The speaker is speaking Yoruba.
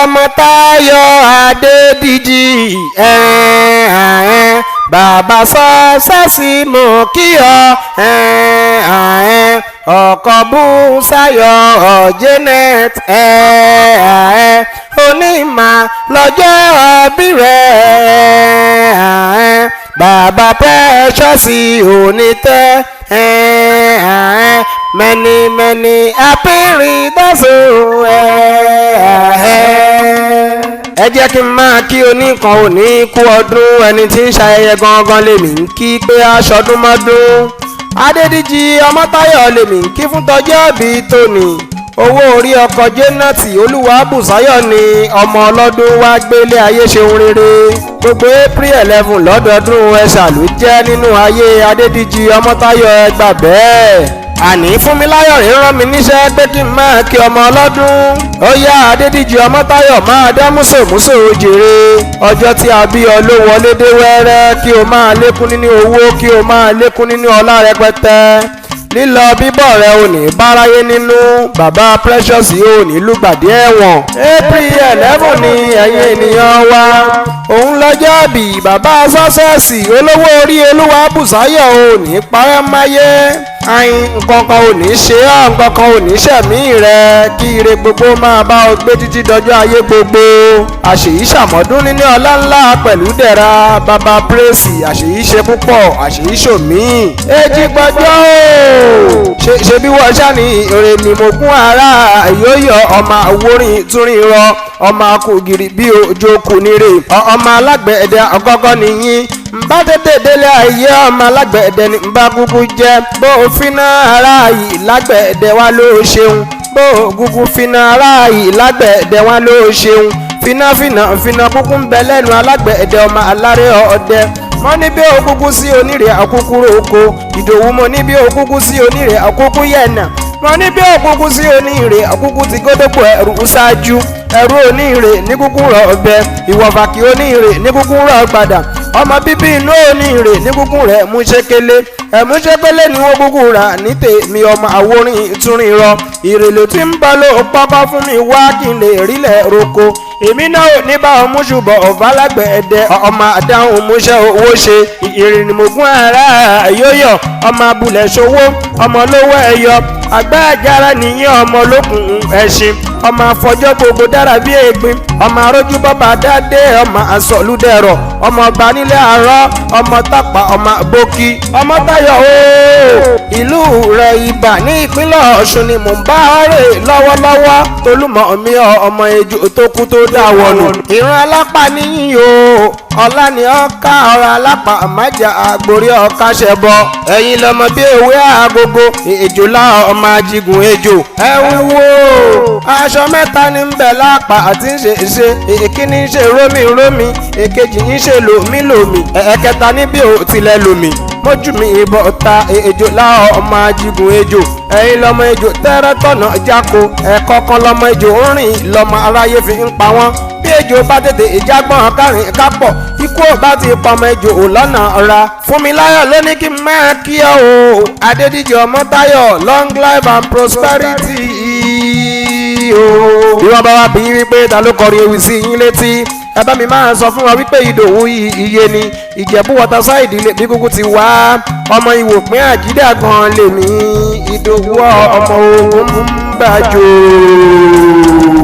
ọmọ Táyọ̀ Adédìjì bàbá sọ́ọ̀sẹ́sì mọ̀ kí ọkọ̀ Bùsáyọ̀ Janet onímọ̀ lọ́jọ́ ọbí rẹ̀ bàbá Precious Onítẹ́ many happy returns ẹ jẹ́ kí n máa kí oníkan òní kú ọdún ẹni tí ń ṣayẹyẹ gangan lèmi ń kí pé aṣọdún mọ́dún. Adédìjì ọmọ Táyọ̀ lèmi ń kí fún tọjọ́ bí tòní. owó orí ọkọ̀ Janet Olúwabùsáyọ̀ ni ọmọ ọlọ́dún wá gbélé ayé ṣeun rere. gbogbo April 11 lọ́dọọdún ẹ̀ṣà ló jẹ́ nínú ayé Adédìjì ọmọ Táyọ̀ ẹ gbà bẹ́ẹ̀. àní Fúnmiláyọ̀ rẹ̀ rán mi níṣẹ́ pé kí n máa kí ọmọ ọlọ́dún. ó yá Adédìjì ọmọ Táyọ̀ máa dá músòmúsò jèrè. ọjọ́ tí a bí ọ ló wọlé dé wẹ́rẹ́ kí o máa lékún nínú owó kí o máa lékún nínú ọlá rẹpẹtẹ. lílọ bíbọ̀ rẹ ò ní báráyé nínú. bàbá Precious ò ní lùgbàdì ẹ̀wọ̀n. April 11 ni ẹ̀yin ènìyàn wa. òun lọ́jọ́ bí bàbá sọ́sẹ́sì olówó orí Olúwabùsáyọ̀ ò ní parẹ́ máyé. ayin nǹkankan ò ní ṣe ọ́ nǹkankan ò ní ṣẹ̀mí rẹ kí ire gbogbo máa bá ọ gbé títí dọjọ́ ayé gbogbo. àṣèyí ṣàmọ́dún níní ọlá ńlá pẹ̀lú dẹ̀ra bàbá Praise àṣèyí ṣe púpọ̀ àṣèyí ṣòmí. èjì gbọ́jọ́ ṣe bí wọ́n ṣáni èrè ni mo gún ara yóyọ ọmọ àwòrán túnrin rọ ọmọ akùgìrì bí ojú okùn nírè ọmọ alágbẹ̀ẹ́dẹ ọgọ́gọ́ nìyí nbá tètè délé ayé ọmọ alágbẹ̀ẹ́dẹ ní nbá kúkú jẹ́ bó finá ara yìí lágbẹ̀ẹ́dẹ wá ló ṣeun bó kúkú finá ara yìí lágbẹ̀ẹ́dẹ wá ló ṣeun finá kúkú ń bẹ lẹ́nu alágbẹ̀ẹ́dẹ ọmọ aláré ọdẹ mo ní bí òkúkú sí onírè àkúkú roko Ìdòwú mo ní bí òkúkú sí onírè àkúkú yẹ̀nà mo ní bí òkúkú sí onírè àkúkú ti gódógbò ẹrù ṣáájú ẹrú onírè ní kúkú rọ ọbẹ ìwọ̀fàkì onírè ní kúkú rọ gbàdà ọmọ bíbí inú onírè ní kúkú rẹ mú ṣékélé ẹmú ṣékélé ni wọn kúkú rà ní tèmi ọmọ àwòrán ìtúrin rọ ìrèlè tí ń bọ̀ ló pọ́pọ́ fún mi wá kí n lè rílẹ̀ roko èmi náà ò ní bá ọmú ṣùgbọ́n ọ̀fà lágbẹ̀ẹ́dẹ ọmọ àdáhùn múṣẹ́ owó ṣe ìrìnnìmọ̀gún ara yóyọ̀ ọmọ abúlé ṣòwò ọmọ lówó ẹ̀yọ àgbà àjàrà nìyẹn ọmọ olókùn ẹ̀sìn ọmọ afọjọ́ gbogbo dára bí ègbin ọmọ arójú bọ́bà dáadé ọmọ àsọ̀lúdẹ̀rọ̀ ọmọ ọba nílé àárọ̀ ọmọ tápà ọmọ bókí ọmọ Táyọ̀ ooo ìlú rẹ̀ Ìbà ní ìpínlẹ̀ Ọ̀ṣun ni mò ń bá rè lọ́wọ́lọ́wọ́ Tolúmọ̀ mi ọmọ ejò tó kú tó dá wọnù ìran alápá níyìn o ọlá ni ọkà ọ̀rọ̀ alápá àmájà àgbórí ọkà ṣẹbọ ẹ̀yin lọmọ bí ewé àgógó ejò lá ọmọ ajigun ejò ẹ wúwo aṣọ mẹ́ta ní ń bẹ lápá àti ń ṣe èkíní ń ṣe rómi èkejì ń ṣe lòmí ẹ̀kẹta níbi ò tilẹ̀ lòmí mójú mi ìbọn ta ejò láọ ọmọ ajigun ejò ẹ̀yin lọmọ ejò tẹ́rẹ́ tọ̀nà jáko ẹ̀kọ̀ọ̀kan lọmọ ejò ń rìn lọmọ aráyé fi ń pa wọ́n bí ejò bá tètè ìjágbọ́n kárìn kápọ̀ ikú ò bá ti pọmọ ejò ò lọ́nà ọ̀ra Fúnmiláyọ̀ ló ní kí n máa kí ọ o Adédìjì ọmọ Táyọ̀ long life and prosperity bí wọ́n bá wá bí wípé ta ló kọrin ewì sí yín létí ẹ bá mi máa sọ fún wa wípé Ìdòwú iye ni Ìjẹ̀bú Waterside lè bí kúkú ti wá ọmọ Ìwòpín Àjídà gan lèmi Ìdòwú ọmọ ogun ń bàjọ́.